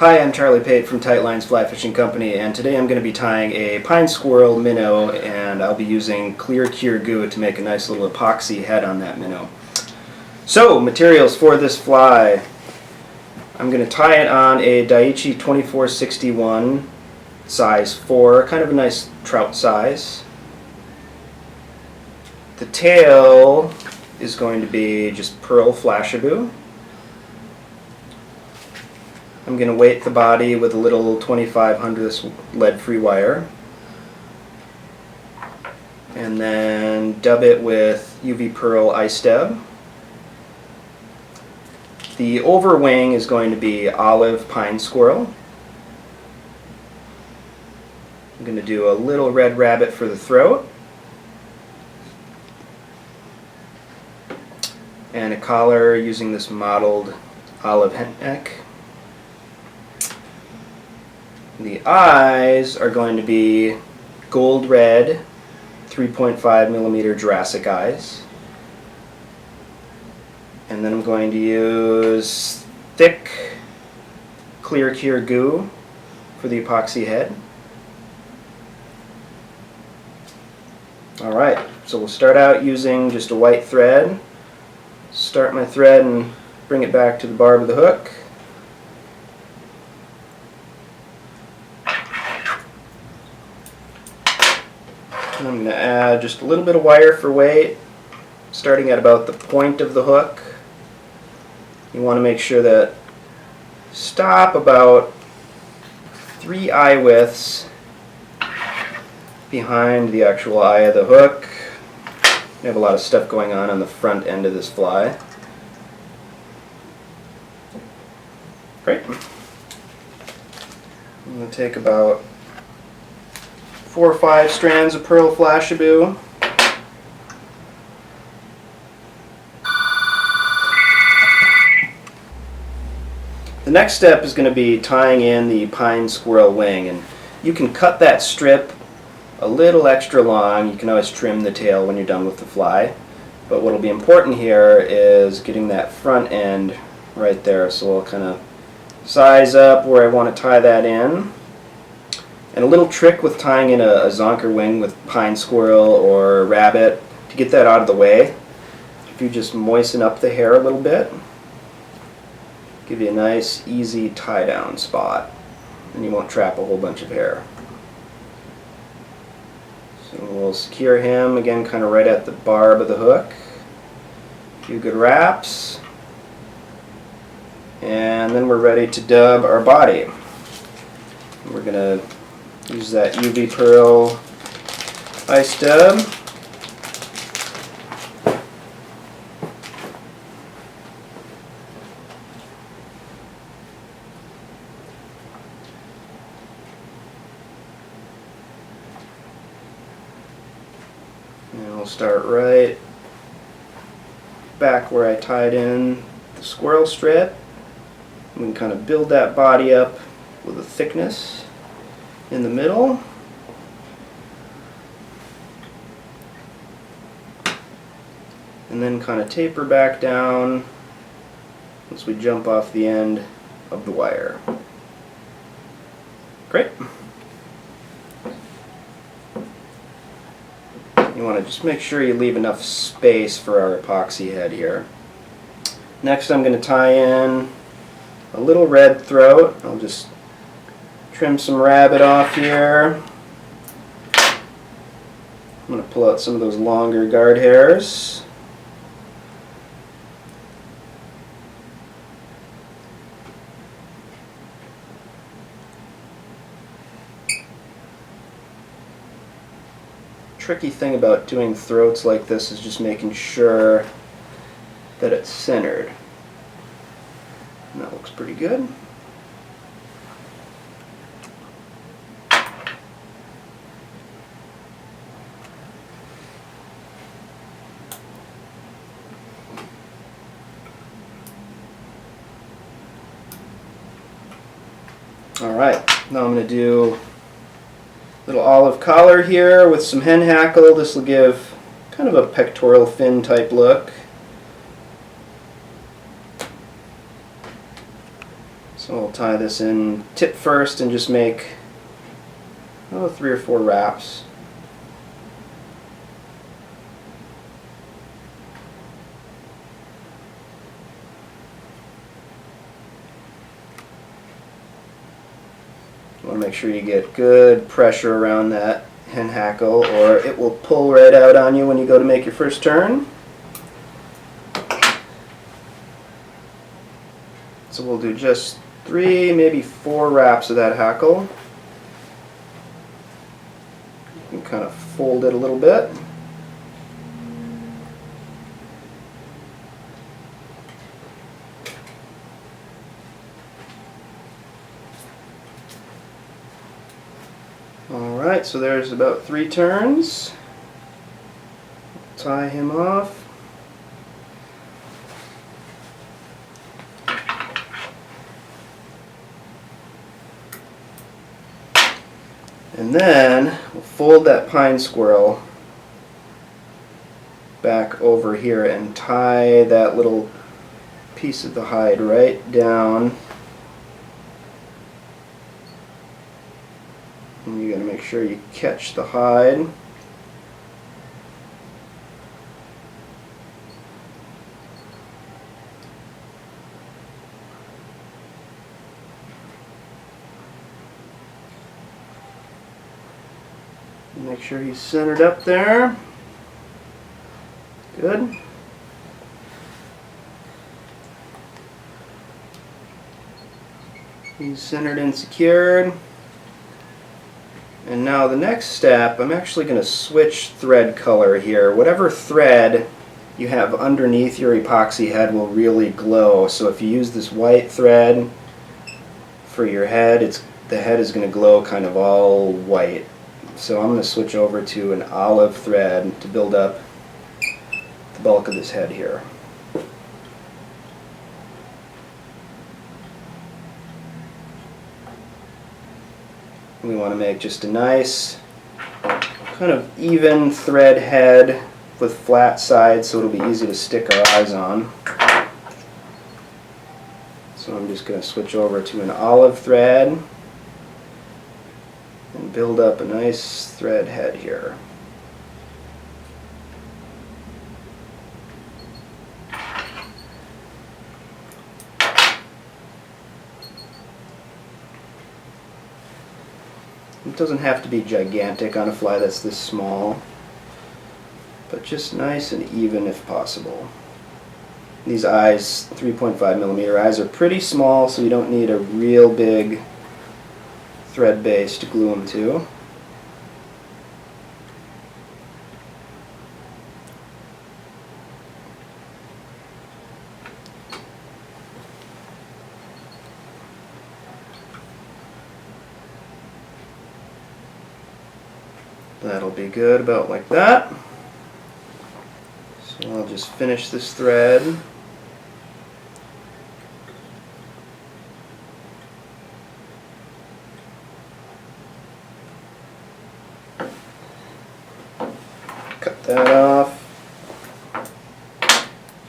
Hi, I'm Charlie Piette from Tight Lines Fly Fishing Company, and today I'm going to be tying a pine squirrel minnow, and I'll be using clear cure goo to make a nice little epoxy head on that minnow. So, materials for this fly. I'm going to tie it on a Daiichi 2461 size 4, kind of a nice trout size. The tail is going to be just pearl flashabou. I'm going to weight the body with a little 2500 lead-free wire, and then dub it with UV Pearl ice dub. The overwing is going to be olive pine squirrel. I'm going to do a little red rabbit for the throat, and a collar using this mottled olive hen neck. The eyes are going to be gold red 3.5 millimeter Jurassic eyes. And then I'm going to use thick clear cure goo for the epoxy head. Alright, so we'll start out using just a white thread. Start my thread and bring it back to the barb of the hook. I'm going to add just a little bit of wire for weight, starting at about the point of the hook. You want to make sure that stop about 3 eye widths behind the actual eye of the hook. We have a lot of stuff going on the front end of this fly. Great. I'm going to take about 4 or 5 strands of pearl flashabou. The next step is going to be tying in the pine squirrel wing, and you can cut that strip a little extra long. You can always trim the tail when you're done with the fly, but what will be important here is getting that front end right there. So I'll kind of size up where I want to tie that in. And a little trick with tying in a zonker wing with pine squirrel or rabbit, to get that out of the way, if you just moisten up the hair a little bit, give you a nice easy tie down spot, and you won't trap a whole bunch of hair. So we'll secure him again kind of right at the barb of the hook. A few good wraps, and then we're ready to dub our body. We're going to use that UV Pearl ice dub. And we'll start right back where I tied in the squirrel strip. We can kind of build that body up with a thickness in the middle. And then kind of taper back down once we jump off the end of the wire. Great. You want to just make sure you leave enough space for our epoxy head here. Next I'm going to tie in a little red throat. I'll just trim some rabbit off here. I'm going to pull out some of those longer guard hairs. Tricky thing about doing throats like this is just making sure that it's centered. And that looks pretty good. Alright, now I'm going to do a little olive collar here with some hen hackle. This will give kind of a pectoral fin type look. So we'll tie this in tip first and just make 3 or 4 wraps. You want to make sure you get good pressure around that hen hackle or it will pull right out on you when you go to make your first turn. So we'll do just 3, maybe 4 wraps of that hackle. You can kind of fold it a little bit. Alright, so there's about 3 turns. Tie him off. And then we'll fold that pine squirrel back over here and tie that little piece of the hide right down. And you gotta make sure you catch the hide. Make sure he's centered up there. Good. He's centered and secured. And now the next step, I'm actually going to switch thread color here. Whatever thread you have underneath your epoxy head will really glow. So if you use this white thread for your head, the head is going to glow kind of all white. So I'm going to switch over to an olive thread to build up the bulk of this head here. We want to make just a nice kind of even thread head with flat sides so it'll be easy to stick our eyes on. So I'm just going to switch over to an olive thread and build up a nice thread head here. It doesn't have to be gigantic on a fly that's this small, but just nice and even if possible. These eyes, 3.5mm eyes, are pretty small, so you don't need a real big thread base to glue them to. That'll be good, about like that. So I'll just finish this thread. Cut that off.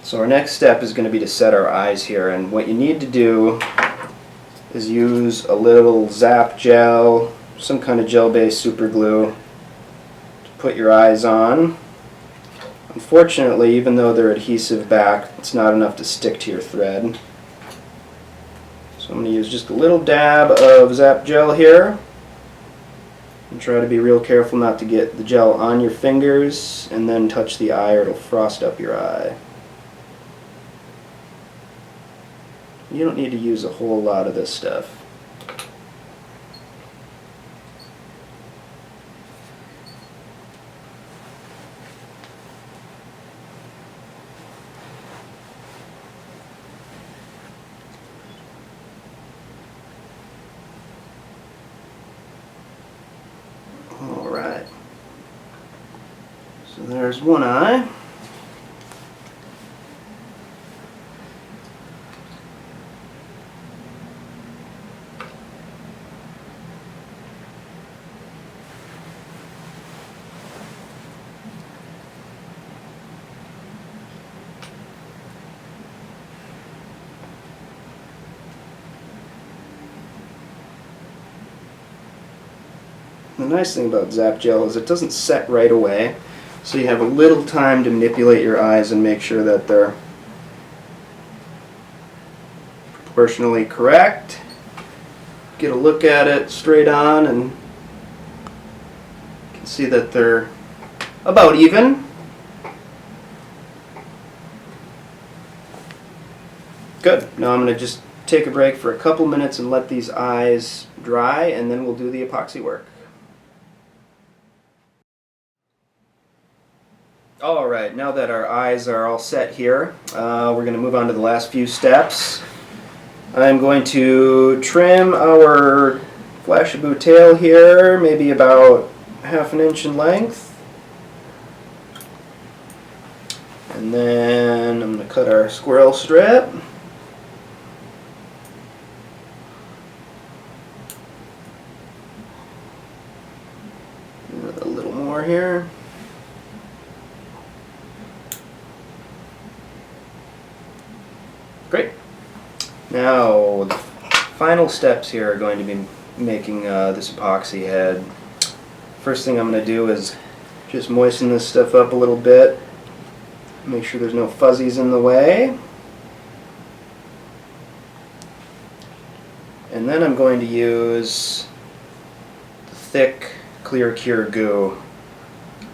So our next step is going to be to set our eyes here, and what you need to do is use a little zap gel, some kind of gel-based super glue to put your eyes on. Unfortunately, even though they're adhesive back, it's not enough to stick to your thread. So I'm going to use just a little dab of zap gel here. And try to be real careful not to get the gel on your fingers and then touch the eye or it'll frost up your eye. You don't need to use a whole lot of this stuff. Alright, so there's one eye. The nice thing about Zap Gel is it doesn't set right away, so you have a little time to manipulate your eyes and make sure that they're proportionally correct. Get a look at it straight on and you can see that they're about even. Good. Now I'm going to just take a break for a couple minutes and let these eyes dry, and then we'll do the epoxy work. Alright, now that our eyes are all set here, we're going to move on to the last few steps. I'm going to trim our Flashabou tail here, maybe about 1/2 inch in length. And then I'm going to cut our squirrel strip. A little more here. Great. Now, the final steps here are going to be making this epoxy head. First thing I'm going to do is just moisten this stuff up a little bit. Make sure there's no fuzzies in the way. And then I'm going to use the thick clear cure goo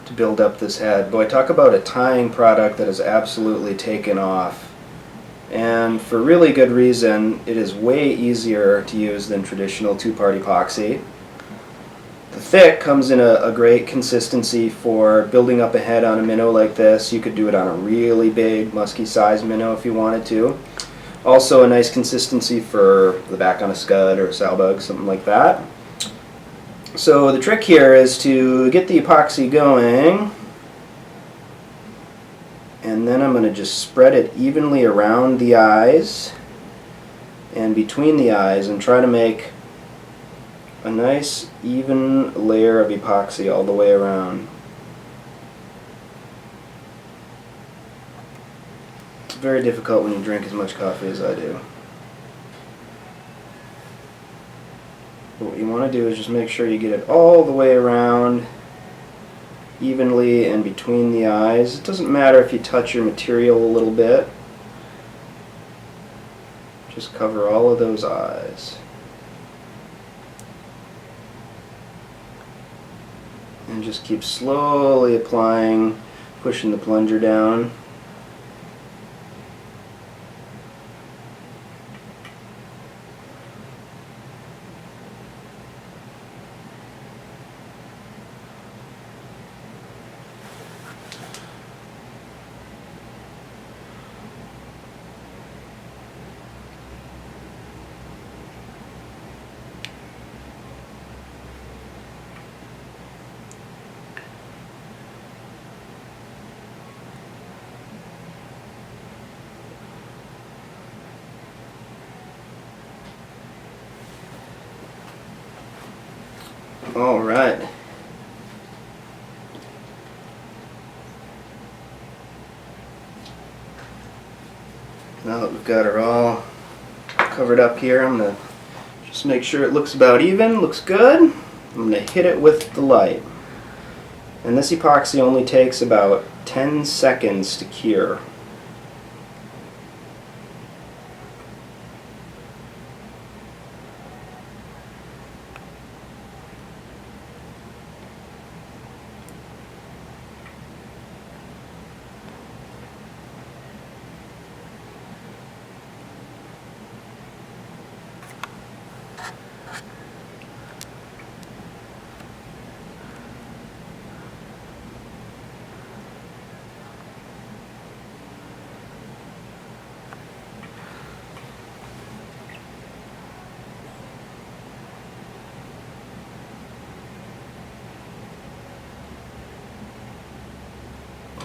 to build up this head. Boy, talk about a tying product that has absolutely taken off. And for really good reason. It is way easier to use than traditional two-part epoxy. The thick comes in a great consistency for building up a head on a minnow like this. You could do it on a really big, musky sized minnow if you wanted to. Also a nice consistency for the back on a scud or a sow bug, something like that. So the trick here is to get the epoxy going, and then I'm going to just spread it evenly around the eyes and between the eyes and try to make a nice even layer of epoxy all the way around. It's very difficult when you drink as much coffee as I do. What you want to do is just make sure you get it all the way around evenly and between the eyes. It doesn't matter if you touch your material a little bit. Just cover all of those eyes. And just keep slowly applying, pushing the plunger down. All right. Now that we've got her all covered up here, I'm going to just make sure it looks about even, looks good. I'm going to hit it with the light. And this epoxy only takes about 10 seconds to cure.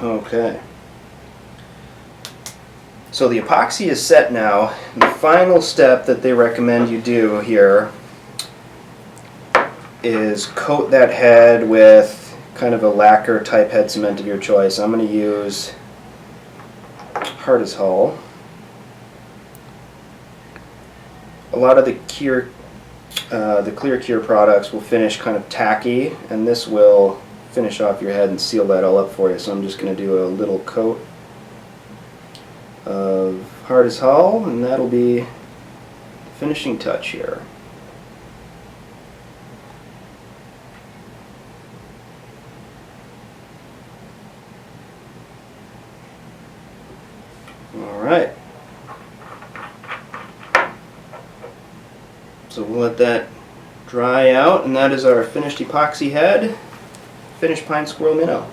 Okay. So the epoxy is set now. The final step that they recommend you do here is coat that head with kind of a lacquer type head cement of your choice. I'm going to use Hard as Hull. A lot of the The Clear Cure products will finish kind of tacky, and this will finish off your head and seal that all up for you. So I'm just going to do a little coat of Hard as Hull, and that'll be the finishing touch here. Alright, so we'll let that dry out, and that is our finished epoxy head, finished pine squirrel minnow.